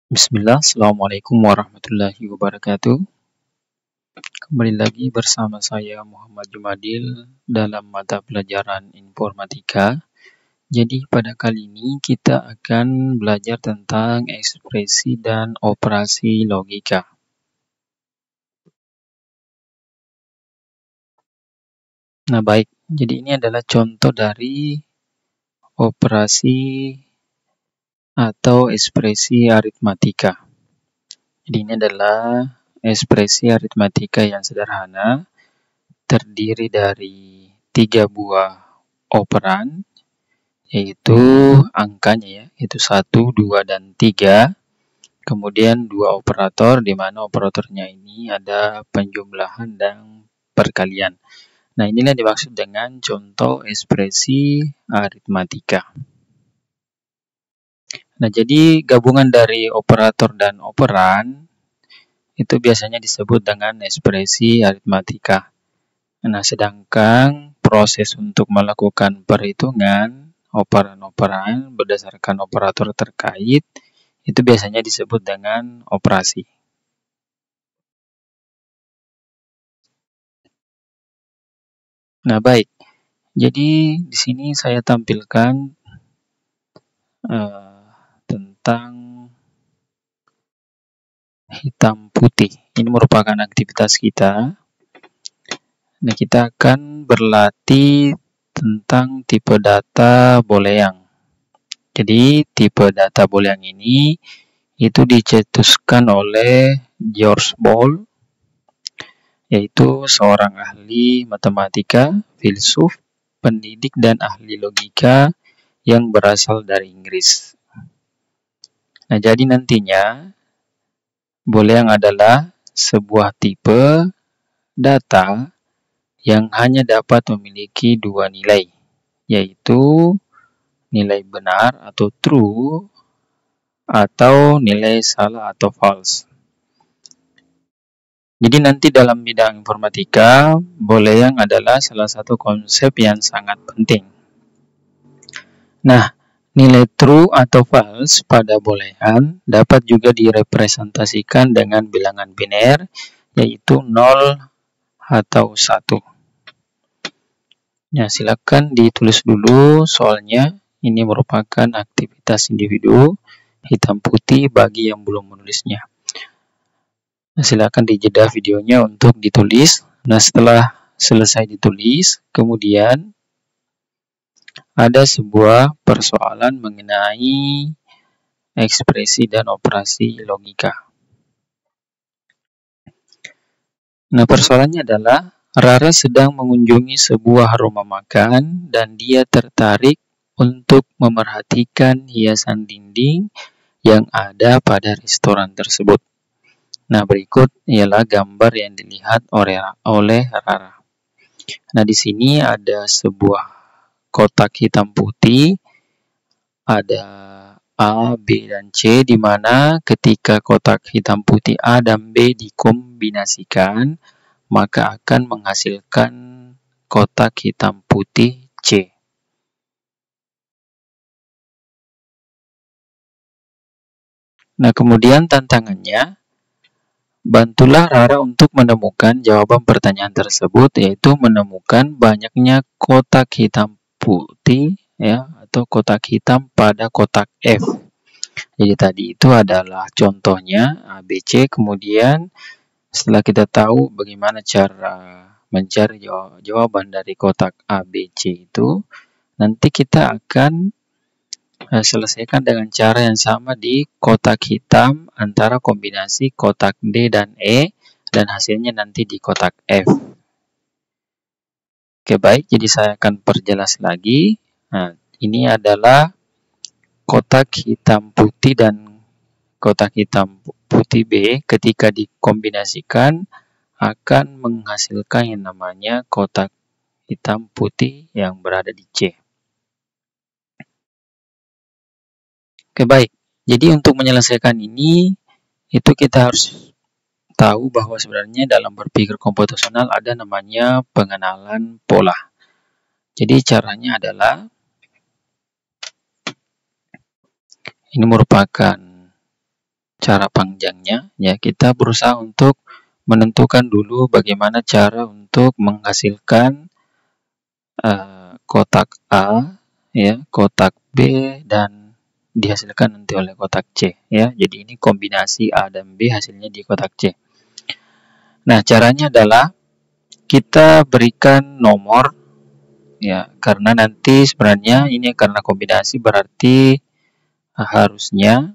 Bismillah, Assalamualaikum warahmatullahi wabarakatuh. Kembali lagi bersama saya Muhammad Jumadil dalam mata pelajaran informatika. Jadi pada kali ini kita akan belajar tentang ekspresi dan operasi logika. Nah baik, jadi ini adalah contoh dari operasi atau ekspresi aritmatika. Jadi ini adalah ekspresi aritmatika yang sederhana, terdiri dari 3 buah operan, yaitu angkanya ya, itu 1, 2, dan 3. Kemudian 2 operator, di mana operatornya ini ada penjumlahan dan perkalian. Nah, inilah dimaksud dengan contoh ekspresi aritmatika. Nah, jadi gabungan dari operator dan operan itu biasanya disebut dengan ekspresi aritmatika. Nah, sedangkan proses untuk melakukan perhitungan operan-operan berdasarkan operator terkait itu biasanya disebut dengan operasi. Nah, baik. Jadi di sini saya tampilkan tentang hitam putih. Ini merupakan aktivitas kita. Nah, kita akan berlatih tentang tipe data boolean. Jadi, tipe data boolean ini itu dicetuskan oleh George Boole, yaitu seorang ahli matematika, filsuf, pendidik, dan ahli logika yang berasal dari Inggris. Nah, jadi nantinya boolean adalah sebuah tipe data yang hanya dapat memiliki 2 nilai, yaitu nilai benar atau true atau nilai salah atau false. Jadi nanti dalam bidang informatika, boolean adalah salah satu konsep yang sangat penting. Nah, nilai true atau false pada boolean dapat juga direpresentasikan dengan bilangan biner, yaitu 0 atau 1. Ya, silakan ditulis dulu soalnya ini merupakan aktivitas individu hitam putih bagi yang belum menulisnya. Nah, silakan dijeda videonya untuk ditulis. Nah, setelah selesai ditulis, kemudian ada sebuah persoalan mengenai ekspresi dan operasi logika. Nah, persoalannya adalah Rara sedang mengunjungi sebuah rumah makan dan dia tertarik untuk memerhatikan hiasan dinding yang ada pada restoran tersebut. Nah, berikut ialah gambar yang dilihat oleh Rara. Nah, di sini ada sebuah kotak hitam putih, ada A, B, dan C, di mana ketika kotak hitam putih A dan B dikombinasikan, maka akan menghasilkan kotak hitam putih C. Nah, kemudian tantangannya, bantulah Rara untuk menemukan jawaban pertanyaan tersebut, yaitu menemukan banyaknya kotak hitam putih ya atau kotak hitam pada kotak F. Jadi tadi itu adalah contohnya ABC, kemudian setelah kita tahu bagaimana cara mencari jawaban dari kotak ABC itu, nanti kita akan selesaikan dengan cara yang sama di kotak hitam antara kombinasi kotak D dan E, dan hasilnya nanti di kotak F. Oke, baik, jadi saya akan perjelas lagi. Nah, ini adalah kotak hitam putih dan kotak hitam putih B ketika dikombinasikan akan menghasilkan yang namanya kotak hitam putih yang berada di C. Oke, baik. Jadi untuk menyelesaikan ini, itu kita harus tahu bahwa sebenarnya dalam berpikir komputasional ada namanya pengenalan pola. Jadi caranya adalah, ini merupakan cara panjangnya, ya kita berusaha untuk menentukan dulu bagaimana cara untuk menghasilkan kotak A, ya, kotak B, dan dihasilkan nanti oleh kotak C, ya. Jadi ini kombinasi A dan B hasilnya di kotak C. Nah, caranya adalah kita berikan nomor, ya, karena nanti sebenarnya ini karena kombinasi berarti harusnya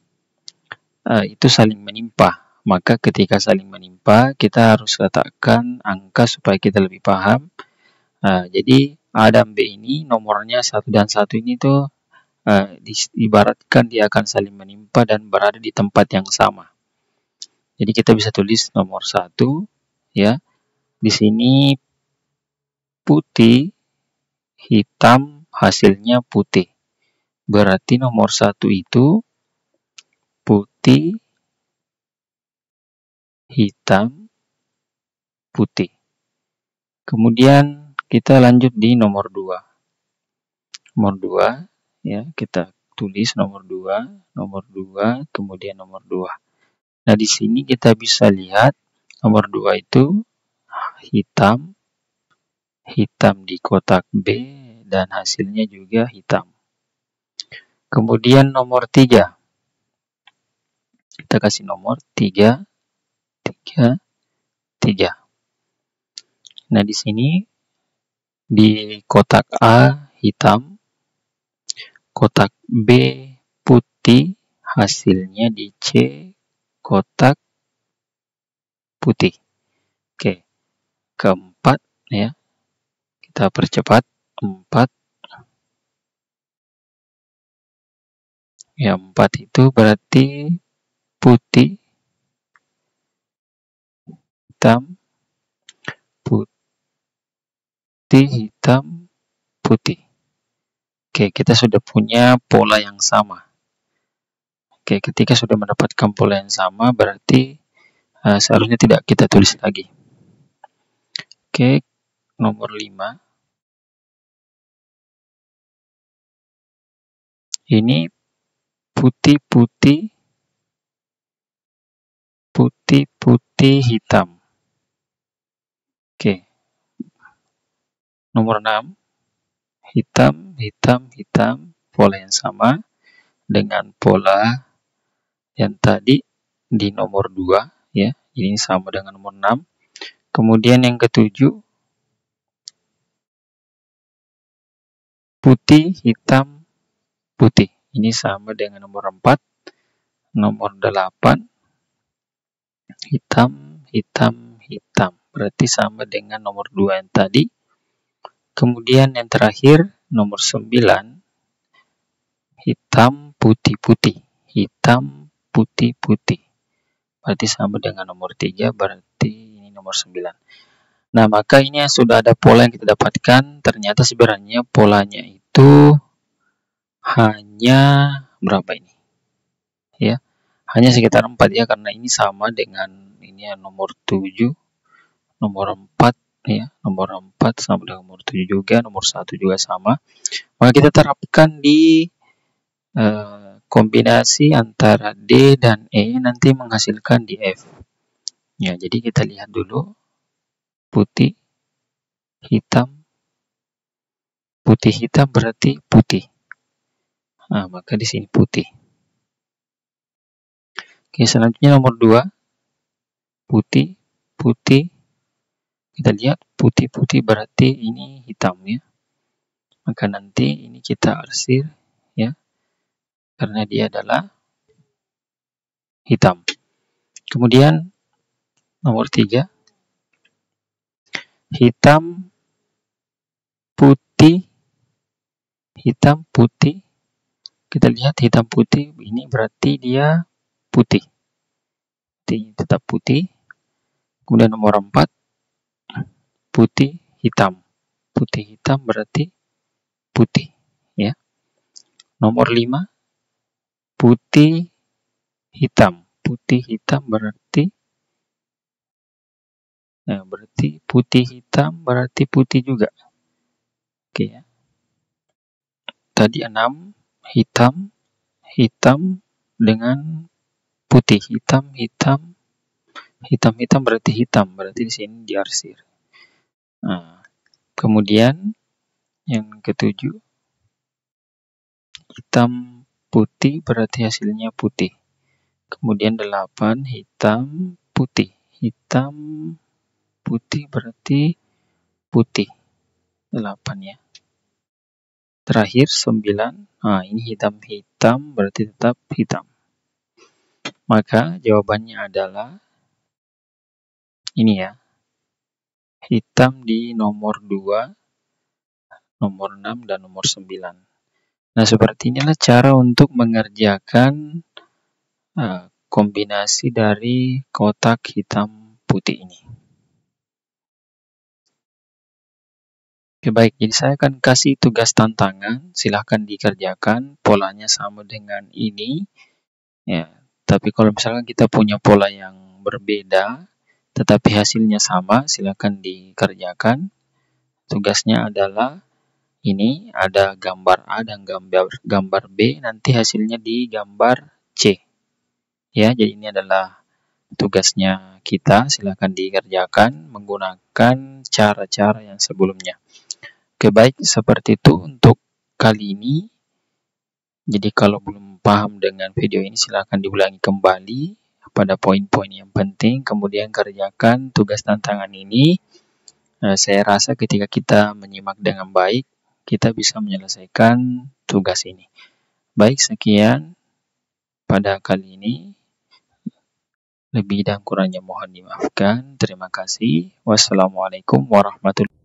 itu saling menimpa. Maka ketika saling menimpa, kita harus letakkan angka supaya kita lebih paham. Jadi A dan B ini nomornya 1 dan 1 ini tuh diibaratkan dia akan saling menimpa dan berada di tempat yang sama. Jadi kita bisa tulis nomor 1, ya. Di sini putih, hitam, hasilnya putih. Berarti nomor 1 itu putih, hitam, putih. Kemudian kita lanjut di nomor 2. Nomor 2, ya, kita tulis nomor 2, kemudian nomor 2. Nah, di sini kita bisa lihat nomor 2 itu hitam, hitam di kotak B, dan hasilnya juga hitam. Kemudian nomor 3. Kita kasih nomor 3, 3, 3. Nah, di sini di kotak A hitam, kotak B putih, hasilnya di C kotak putih. Oke, keempat, ya, kita percepat. 4, ya, 4 itu berarti putih, hitam, putih, hitam, putih. Oke, kita sudah punya pola yang sama. Oke, ketika sudah mendapatkan pola yang sama, berarti seharusnya tidak kita tulis lagi. Oke, nomor 5. Ini putih-putih, putih-putih, hitam. Oke, nomor 6. Hitam, hitam, hitam, pola yang sama dengan pola yang tadi di nomor 2, ya. Ini sama dengan nomor 6. Kemudian yang ketujuh, putih, hitam, putih. Ini sama dengan nomor 4. Nomor 8, hitam, hitam, hitam. Berarti sama dengan nomor 2 yang tadi. Kemudian yang terakhir, nomor 9, hitam, putih, putih. Hitam, putih, putih. Berarti sama dengan nomor 3, berarti ini nomor 9. Nah, maka ini sudah ada pola yang kita dapatkan. Ternyata sebenarnya polanya itu hanya berapa ini? Ya, hanya sekitar 4, ya, karena ini sama dengan ini ya, nomor 7, nomor 4, ya, nomor 4 sama dengan nomor 7 juga, nomor 1 juga sama. Maka kita terapkan di kombinasi antara D dan E nanti menghasilkan di F. Ya, jadi kita lihat dulu putih, hitam, putih, hitam berarti putih. Nah, maka di sini putih. Oke, selanjutnya nomor 2, putih, putih. Kita lihat putih-putih berarti ini hitam, ya. Maka nanti ini kita arsir, ya, karena dia adalah hitam. Kemudian nomor 3, hitam, putih, hitam, putih. Kita lihat hitam putih ini berarti dia putih. Ini tetap putih. Kemudian nomor 4, putih, hitam. Putih, hitam berarti putih, ya. Nomor 5, putih, hitam. Putih, hitam berarti putih, hitam berarti putih juga. Oke, ya. Tadi 6, hitam, hitam dengan putih. Hitam, hitam, hitam, hitam berarti hitam. Berarti di sini diarsir. Nah, kemudian yang ketujuh, hitam, putih berarti hasilnya putih. Kemudian 8, hitam, putih. Hitam, putih berarti putih. 8 ya. Terakhir 9. Nah, ini hitam-hitam berarti tetap hitam. Maka jawabannya adalah ini ya. Hitam di nomor 2, nomor 6, dan nomor 9. Nah, seperti inilah cara untuk mengerjakan kombinasi dari kotak hitam putih ini. Oke, baik, jadi saya akan kasih tugas tantangan, silahkan dikerjakan, polanya sama dengan ini. Ya, tapi kalau misalkan kita punya pola yang berbeda, tetapi hasilnya sama, silahkan dikerjakan. Tugasnya adalah ini, ada gambar A dan gambar B, nanti hasilnya di gambar C. Ya, jadi ini adalah tugasnya kita, silahkan dikerjakan menggunakan cara-cara yang sebelumnya. Oke, baik, seperti itu untuk kali ini. Jadi kalau belum paham dengan video ini, silahkan diulangi kembali pada poin-poin yang penting, kemudian kerjakan tugas tantangan ini. Saya rasa ketika kita menyimak dengan baik, kita bisa menyelesaikan tugas ini. Baik, sekian pada kali ini. Lebih dan kurangnya mohon dimaafkan. Terima kasih. Wassalamualaikum warahmatullahi wabarakatuh.